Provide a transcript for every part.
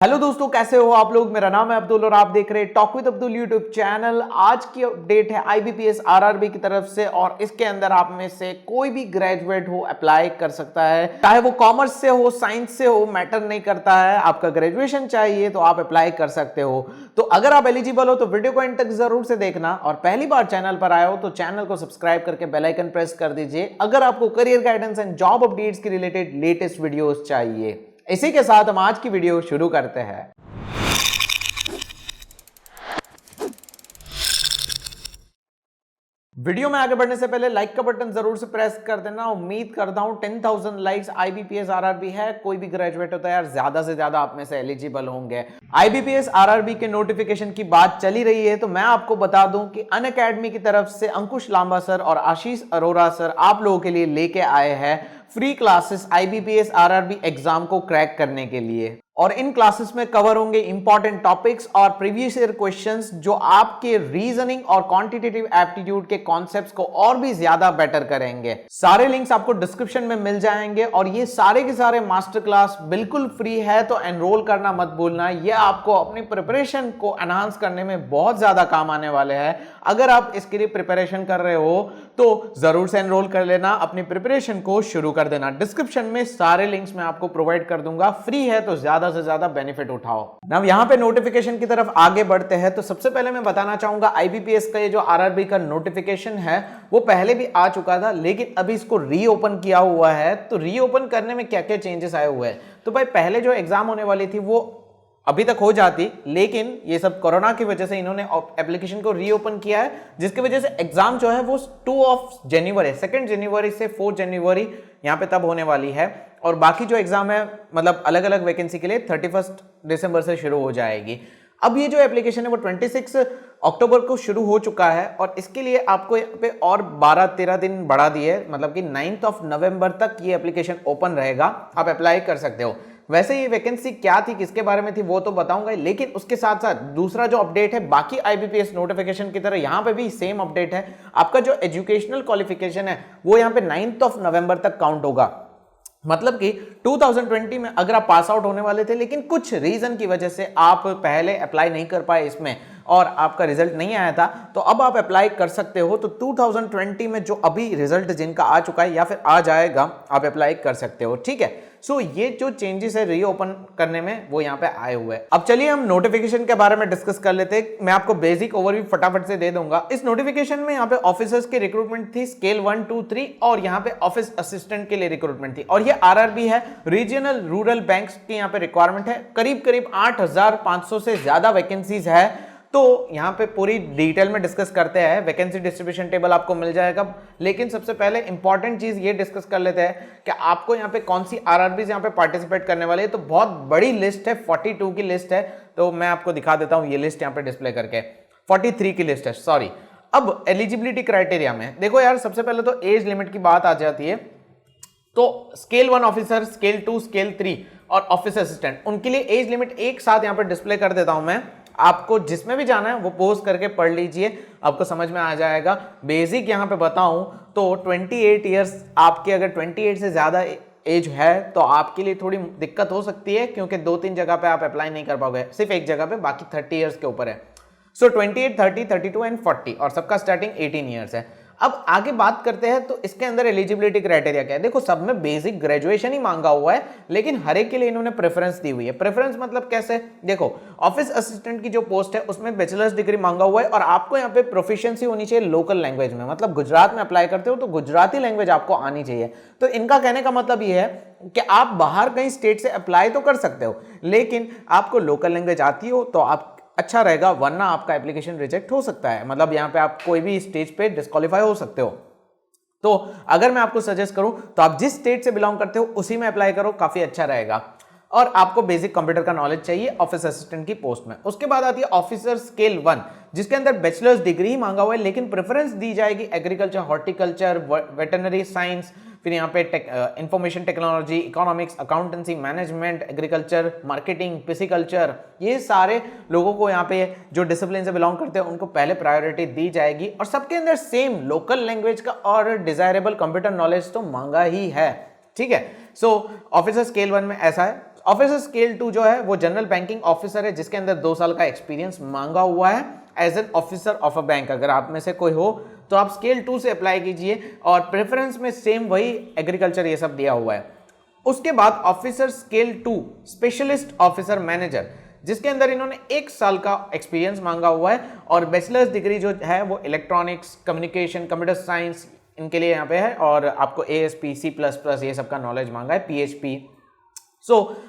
Hello दोस्तों, कैसे हो आप लोग। मेरा नाम है अब्दुल और आप देख रहे हैं talk with Abdul YouTube channel. आज की अपडेट है आईबीपीएस आरआरबी की तरफ से और इसके अंदर आप में से कोई भी ग्रेजुएट हो अप्लाई कर सकता है, चाहे वो कॉमर्स से हो साइंस से हो, मैटर नहीं करता है। आपका ग्रेजुएशन चाहिए तो आप अप्लाई कर सकते हो। तो अगर आप एलिजिबल हो तो वीडियो को एंड तक जरूर से देखना और पहली बार चैनल पर आए हो तो चैनल को सब्सक्राइब करके बेल आइकन प्रेस कर दीजिए अगर आपको career guidance and job updates के रिलेटेड लेटेस्ट वीडियोस चाहिए। इसी के साथ हम आज की वीडियो शुरू करते हैं। वीडियो में आगे बढ़ने से पहले लाइक का बटन जरूर से प्रेस कर देना। उम्मीद करता हूं 10,000 लाइक्स आईबीपीएस आरआरबी है, कोई भी ग्रेजुएट होता है यार, ज्यादा से ज्यादा आप में से एलिजिबल होंगे। आईबीपीएस आरआरबी के नोटिफिकेशन की बात चली रही है तो मैं आपको बता दूं कि अनअकैडमी की तरफ से अंकुश लांबा सर और आशीष अरोरा सर आप लोगों के लिए लेके आए हैं free classes IBPS RRB exam को क्रैक करने के लिए। और इन क्लासेस में कवर होंगे इंपॉर्टेंट टॉपिक्स और प्रीवियस ईयर क्वेश्चंस जो आपके रीजनिंग और क्वांटिटेटिव एप्टीट्यूड के कॉन्सेप्ट्स को और भी ज्यादा बेटर करेंगे। सारे लिंक्स आपको डिस्क्रिप्शन में मिल जाएंगे और ये सारे के सारे मास्टर क्लास बिल्कुल फ्री है, तो एनरोल करना मत भूलना। ये आपको अपनी प्रिपरेशन को एनहांस करने में बहुत ज्यादा काम आने वाले हैं। अगर आप इसके लिए प्रिपरेशन कर रहे हो तो जरूर से एनरोल कर लेना, अपनी प्रिपरेशन को शुरू कर देना। डिस्क्रिप्शन में सारे लिंक्स मैं आपको प्रोवाइड कर दूंगा, फ्री है तो ज्यादा से ज्यादा बेनिफिट उठाओ ना। यहां पे नोटिफिकेशन की तरफ आगे बढ़ते हैं तो सबसे पहले मैं बताना चाहूंगा आईबीपीएस का ये जो आरआरबी का नोटिफिकेशन है वो पहले भी आ चुका था, लेकिन अभी इसको रीओपन किया हुआ है। तो रीओपन करने में क्या क्या चेंजेस आए हुए हैं, तो भाई पहले जो एग्जाम होने वाली थी वो अभी तक हो जाती, लेकिन ये सब कोरोना की वजह से इन्होंने एप्लीकेशन को रीओपन किया है, जिसकी वजह से एग्जाम जो है वो 2 जनवरी 2 जनवरी से 4 जनवरी यहां पे तब होने वाली है। और बाकी जो एग्जाम है मतलब अलग अलग वैकेंसी के लिए 31 दिसंबर से शुरू हो जाएगी। अब ये जो एप्लीकेशन है वो 26 अक्टूबर को शुरू हो चुका है और इसके लिए आपको यहाँ पे और 12-13 दिन बढ़ा दिए, मतलब कि 9 नवंबर तक ये एप्लीकेशन ओपन रहेगा, आप अप्लाई कर सकते हो। वैसे ये वैकेंसी क्या थी, किसके बारे में थी वो तो बताऊंगा, लेकिन उसके साथ साथ दूसरा जो अपडेट है बाकी आईबीपीएस नोटिफिकेशन की तरह यहां पे भी सेम अपडेट है। आपका जो एजुकेशनल क्वालिफिकेशन है वो यहां पे 9 नवंबर तक काउंट होगा। मतलब कि 2020 में अगर आप पास आउट होने वाले थे लेकिन कुछ रीजन की वजह से आप पहले अप्लाई नहीं कर पाए इसमें और आपका रिजल्ट नहीं आया था, तो अब आप अप्लाई कर सकते हो। तो 2020 में जो अभी रिजल्ट जिनका आ चुका है या फिर आ जाएगा, आप अप्लाई कर सकते हो। ठीक है, सो ये जो चेंजेस है रीओपन करने में वो यहाँ पे आए हुए हैं। अब चलिए हम नोटिफिकेशन के बारे में डिस्कस कर लेते हैं। मैं आपको बेसिक ओवरव्यू फटाफट से दे दूंगा। इस नोटिफिकेशन में यहाँ पे ऑफिसर्स की रिक्रूटमेंट थी स्केल 1, 2, 3 और यहाँ पे ऑफिस असिस्टेंट के लिए रिक्रूटमेंट थी। और ये आरआरबी है, रीजनल रूरल बैंक्स की यहाँ पे रिक्वायरमेंट है। करीब करीब 8500 से ज्यादा वैकेंसीज है। तो यहां पे पूरी डिटेल में डिस्कस करते हैं, वैकेंसी डिस्ट्रीब्यूशन टेबल आपको मिल जाएगा। लेकिन सबसे पहले इंपॉर्टेंट चीज ये डिस्कस कर लेते हैं कि आपको यहां पे कौन सी आरआरबीज यहां पे पार्टिसिपेट करने वाले हैं। तो बहुत बड़ी लिस्ट है, 42 की लिस्ट है। तो मैं आपको दिखा देता हूं ये लिस्ट यहां पे डिस्प्ले करके, 43 की लिस्ट है, सॉरी। अब एलिजिबिलिटी क्राइटेरिया में देखो यार, सबसे पहले तो एज लिमिट की बात आ जाती है। तो स्केल 1 ऑफिसर, स्केल 2, स्केल 3 और ऑफिस असिस्टेंट, उनके लिए एज लिमिट एक साथ यहां पे डिस्प्ले कर देता हूं मैं। आपको जिसमें भी जाना है वो पोज करके पढ़ लीजिए, आपको समझ में आ जाएगा। बेसिक यहां पे बताऊं तो 28 इयर्स, आपके अगर 28 से ज्यादा एज है तो आपके लिए थोड़ी दिक्कत हो सकती है, क्योंकि 2-3 जगह पे आप अप्लाई नहीं कर पाओगे, सिर्फ एक जगह पे, बाकी 30 इयर्स के ऊपर है। सो 28, 30, 32 एंड 40 और सबका स्टार्टिंग 18 इयर्स है। अब आगे बात करते हैं तो इसके अंदर एलिजिबिलिटी क्राइटेरिया क्या है। देखो सब में बेसिक ग्रेजुएशन ही मांगा हुआ है, लेकिन हर एक के लिए इन्होंने प्रेफरेंस दी हुई है। प्रेफरेंस मतलब कैसे, देखो ऑफिस असिस्टेंट की जो पोस्ट है उसमें बैचलर्स डिग्री मांगा हुआ है और आपको यहाँ पे प्रोफिशिएंसी होनी चाहिए लोकल लैंग्वेज में। मतलब गुजरात में अप्लाई करते हो तो गुजराती लैंग्वेज आपको आनी चाहिए। तो इनका कहने का मतलब ये है कि आप बाहर कहीं स्टेट से अप्लाई तो कर सकते हो, लेकिन आपको लोकल लैंग्वेज आती हो तो आप अच्छा रहेगा, वरना आपका एप्लीकेशन रिजेक्ट हो सकता है। मतलब यहां पे आप कोई भी स्टेज पे डिस्क्वालीफाई हो सकते हो। तो अगर मैं आपको सजेस्ट करूं तो आप जिस स्टेट से बिलोंग करते हो उसी में अप्लाई करो, काफी अच्छा रहेगा। और आपको बेसिक कंप्यूटर का नॉलेज चाहिए ऑफिस असिस्टेंट की पोस्ट में। उसके बाद आती है ऑफिसर स्केल 1, जिसके अंदर बैचलर्स डिग्री मांगा हुआ है, लेकिन प्रेफरेंस दी जाएगी एग्रीकल्चर, हॉर्टिकल्चर, वेटरनरी साइंस, फिर यहाँ पे information technology, economics, accountancy, management, agriculture, marketing, pisciculture, ये सारे लोगों को यहाँ पे जो डिसिप्लिन से बिलोंग करते हैं उनको पहले प्रायोरिटी दी जाएगी। और सबके अंदर सेम लोकल लैंग्वेज का और डिजायरेबल कंप्यूटर नॉलेज तो मांगा ही है। ठीक है, सो ऑफिसर स्केल 1 में ऐसा है। ऑफिसर स्केल 2 जो है वो जनरल बैंकिंग ऑफिसर है जिसके अंदर 2 साल का एक्सपीरियंस मांगा हुआ है as an officer of a bank. अगर आप में से कोई हो तो आप स्केल 2 से अप्लाई कीजिए और प्रेफरेंस में सेम वही एग्रीकल्चर ये सब दिया हुआ है। उसके बाद officer scale 2 specialist officer manager जिसके अंदर इन्होंने 1 साल का एक्सपीरियंस मांगा हुआ है और बैचलर्स डिग्री जो है वो इलेक्ट्रॉनिक्स, कम्युनिकेशन, कंप्यूटर साइंस इनके लिए यहाँ पे है और आपको ASP, C++ ये सब का नॉलेज मांगा है, PHP।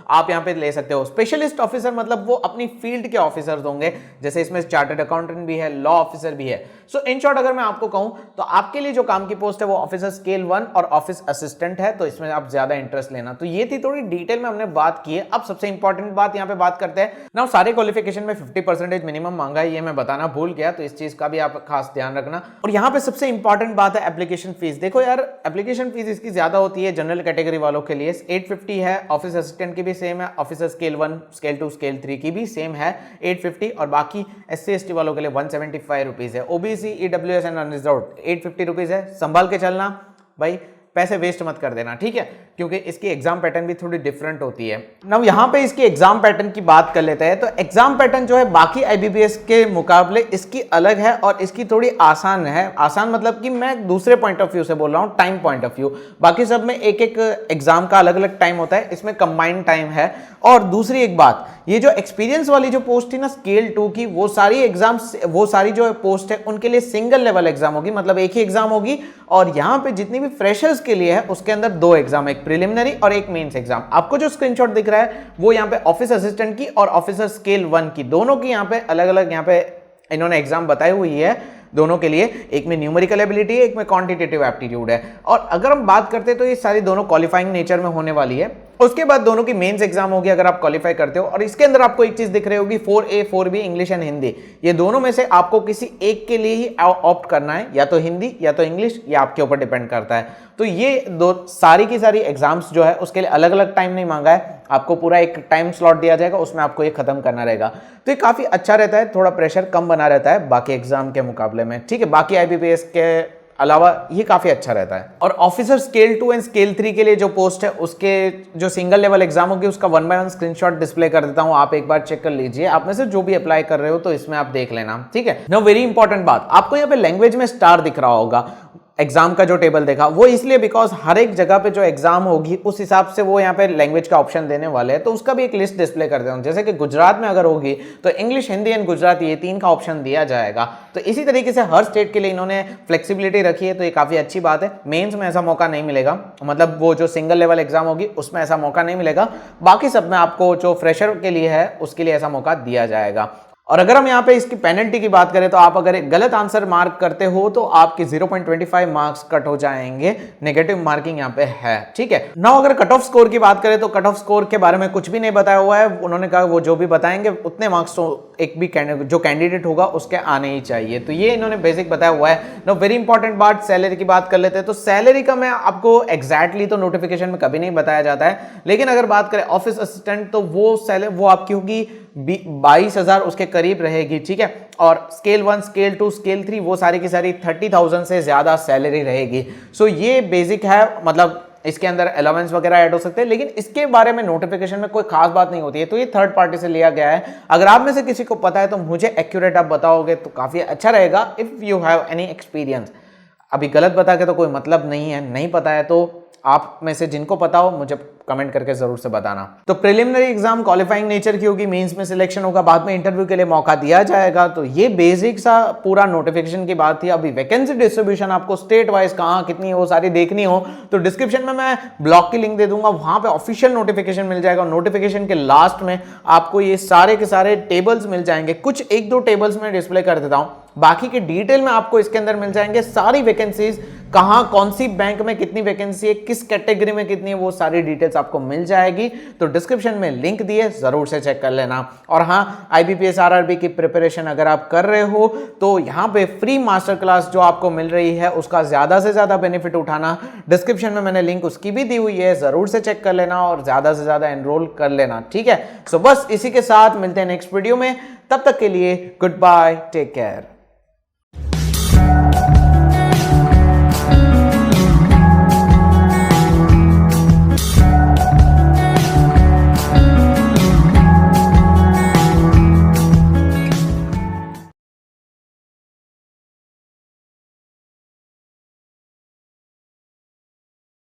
आप यहां पे ले सकते हो। स्पेशलिस्ट ऑफिसर मतलब वो अपनी फील्ड के ऑफिसर्स होंगे, जैसे इसमें चार्टर्ड अकाउंटेंट भी है, लॉ ऑफिसर भी है। इन शॉर्ट अगर मैं आपको कहूं तो आपके लिए जो काम की पोस्ट है वो ऑफिसर स्केल 1 और ऑफिस असिस्टेंट है, तो इसमें आप ज्यादा इंटरेस्ट लेना। तो ये थी थोड़ी डिटेल में हमने बात की है। अब सबसे इंपॉर्टेंट बात यहां पे बात करते हैं ना, सारे क्वालिफिकेशन में 50% मिनिमम मांगा है, ये मैं बताना भूल गया, तो इस चीज का भी आप खास ध्यान रखना। और यहां पे सबसे इंपॉर्टेंट बात है एप्लीकेशन फीस। देखो यार, एप्लीकेशन फीस इसकी ज्यादा होती है जनरल कैटेगरी वालों के लिए 850 है, ऑफिस असिस्टेंट की भी सेम है, ऑफिसर स्केल 1, स्केल 2, स्केल 3 की भी सेम है 850, और बाकी SC/ST वालों के लिए 175 रुपीज है। OBC, EWS and unreserved 850 rupees है। संभाल के चलना भाई, पैसे वेस्ट मत कर देना, ठीक है, क्योंकि इसकी एग्जाम पैटर्न भी थोड़ी डिफरेंट होती है। नाउ यहां पे इसकी एग्जाम पैटर्न की बात कर लेते हैं। तो एग्जाम पैटर्न जो है बाकी IBPS के मुकाबले इसकी अलग है और इसकी थोड़ी आसान है। आसान मतलब कि मैं दूसरे पॉइंट ऑफ व्यू से बोल रहा हूं, टाइम पॉइंट ऑफ व्यू। बाकी सब में एक एक एग्जाम का अलग अलग टाइम होता है, इसमें कंबाइंड टाइम है। और दूसरी एक बात, ये जो एक्सपीरियंस वाली जो पोस्ट थी ना स्केल 2 की, वो सारी एग्जाम्स, वो सारी जो पोस्ट है उनके लिए सिंगल लेवल एग्जाम होगी, मतलब एक ही एग्जाम होगी। और यहां पे जितनी भी फ्रेशर्स के लिए है उसके अंदर 2 एग्जाम, एक प्रिलिमिनरी और एक मेंस एग्जाम। आपको जो स्क्रीनशॉट दिख रहा है वो यहाँ पे ऑफिस असिस्टेंट की और ऑफिसर स्केल 1 की, दोनों की यहाँ पे अलग अलग यहाँ पे इन्होंने एग्जाम बताई हुई है दोनों के लिए। एक में न्यूमेरिकल एबिलिटी है, एक में क्वांटिटेटिव एप्टीट्यूड है। और अगर हम बात करते हैं तो ये सारी दोनों क्वालिफाइंग नेचर में होने वाली है। उसके बाद दोनों की मेंस एग्जाम होगी अगर आप क्वालिफाई करते हो। और इसके अंदर आपको एक चीज दिख रही होगी 4A 4B English and Hindi, ये दोनों में से आपको किसी एक के लिए ही ऑप्ट करना है, या तो हिंदी या तो इंग्लिश, ये आपके ऊपर डिपेंड करता है। तो ये दो सारी की सारी एग्जाम्स जो है उसके लिए अलग अलग टाइम नहीं मांगा है, आपको पूरा एक टाइम स्लॉट दिया जाएगा, उसमें आपको ये खत्म करना रहेगा। तो ये काफी अच्छा रहता है, थोड़ा प्रेशर कम बना रहता है बाकी एग्जाम के मुकाबले में, ठीक है। बाकी IBPS के अलावा ये काफी अच्छा रहता है। और ऑफिसर स्केल 2 एंड स्केल 3 के लिए जो पोस्ट है उसके जो सिंगल लेवल एग्जाम होगी उसका 1 बाय 1 स्क्रीनशॉट डिस्प्ले कर देता हूं, आप एक बार चेक कर लीजिए। आप में से जो भी अप्लाई कर रहे हो तो इसमें आप देख लेना, ठीक है। नाउ वेरी इंपॉर्टेंट बात, आपको यहाँ पे लैंग्वेज में स्टार दिख रहा होगा। एग्जाम का जो टेबल देखा वो इसलिए बिकॉज हर एक जगह पे जो एग्जाम होगी उस हिसाब से वो यहाँ पे लैंग्वेज का ऑप्शन देने वाले हैं, तो उसका भी एक लिस्ट डिस्प्ले कर देता हूं। जैसे कि गुजरात में अगर होगी तो इंग्लिश, हिंदी एंड गुजराती ये 3 का ऑप्शन दिया जाएगा। तो इसी तरीके से हर स्टेट के लिए इन्होंने फ्लेक्सिबिलिटी रखी है, तो ये काफी अच्छी बात है। मेंस में ऐसा मौका नहीं मिलेगा, मतलब वो जो सिंगल लेवल एग्जाम होगी उसमें ऐसा मौका नहीं मिलेगा। बाकी सब में आपको जो फ्रेशर के लिए है उसके लिए ऐसा मौका दिया जाएगा। और अगर हम यहाँ पे इसकी पेनल्टी की बात करें तो आप अगर एक गलत आंसर मार्क करते हो तो आपके 0.25 मार्क्स कट हो जाएंगे, नेगेटिव मार्किंग यहाँ पे है, ठीक है। नाउ अगर कट ऑफ स्कोर की बात करें तो कट ऑफ स्कोर के बारे में कुछ भी नहीं बताया हुआ है, उन्होंने कहा वो जो भी बताएंगे उतने मार्क्स तो एक भी जो कैंडिडेट होगा उसके आने ही चाहिए, तो ये इन्होंने बेसिक बताया हुआ है। नाउ वेरी इंपॉर्टेंट बात, सैलरी की बात कर लेते हैं। तो सैलरी का मैं आपको एग्जैक्टली तो नोटिफिकेशन में कभी नहीं बताया जाता है, लेकिन अगर बात करें ऑफिस असिस्टेंट तो वो सैलरी वो आपकी होगी 22,000 उसके करीब रहेगी, ठीक है। और स्केल 1, स्केल 2, स्केल 3 वो सारी की सारी 30,000 से ज्यादा सैलरी रहेगी। ये बेसिक है, मतलब इसके अंदर अलाउंस वगैरह ऐड हो सकते हैं, लेकिन इसके बारे में नोटिफिकेशन में कोई खास बात नहीं होती है, तो ये थर्ड पार्टी से लिया गया है। अगर आप में से किसी को पता है तो मुझे एक्यूरेट आप बताओगे तो काफी अच्छा रहेगा, if you have any experience. अभी गलत बता के तो कोई मतलब नहीं है, नहीं पता है तो आप में से जिनको पता हो मुझे कमेंट करके जरूर से बताना। तो प्रिलिमिनरी एग्जाम क्वालिफाइंग नेचर की होगी, मेंस में सिलेक्शन होगा, बाद में इंटरव्यू के लिए मौका दिया जाएगा। तो ये बेसिक सा पूरा नोटिफिकेशन की बात थी। अभी वैकेंसी डिस्ट्रीब्यूशन आपको स्टेट वाइज कहां कितनी हो सारी देखनी हो तो डिस्क्रिप्शन में मैं ब्लॉग की लिंक दे दूंगा, वहां पे ऑफिशियल नोटिफिकेशन मिल जाएगा। नोटिफिकेशन के लास्ट में आपको ये सारे के सारे टेबल्स मिल जाएंगे, कुछ 1-2 टेबल्स में डिस्प्ले कर देता हूं, बाकी के डिटेल में आपको इसके अंदर मिल जाएंगे। सारी वैकेंसीज कहां कौन सी बैंक में कितनी वैकेंसी है, किस कैटेगरी में कितनी है, वो सारी डिटेल्स आपको मिल जाएगी। तो डिस्क्रिप्शन में लिंक दिए, जरूर से चेक कर लेना। और हां, IBPS RRB की प्रिपरेशन अगर आप कर रहे हो तो यहां पे फ्री मास्टर क्लास जो आपको मिल रही है उसका ज्यादा से ज्यादा बेनिफिट उठाना। डिस्क्रिप्शन में मैंने लिंक उसकी भी दी हुई है, जरूर से चेक कर लेना और ज्यादा से ज्यादा एनरोल कर लेना, ठीक है। बस इसी के साथ मिलते हैं नेक्स्ट वीडियो में, तब तक के लिए गुड बाय, टेक केयर।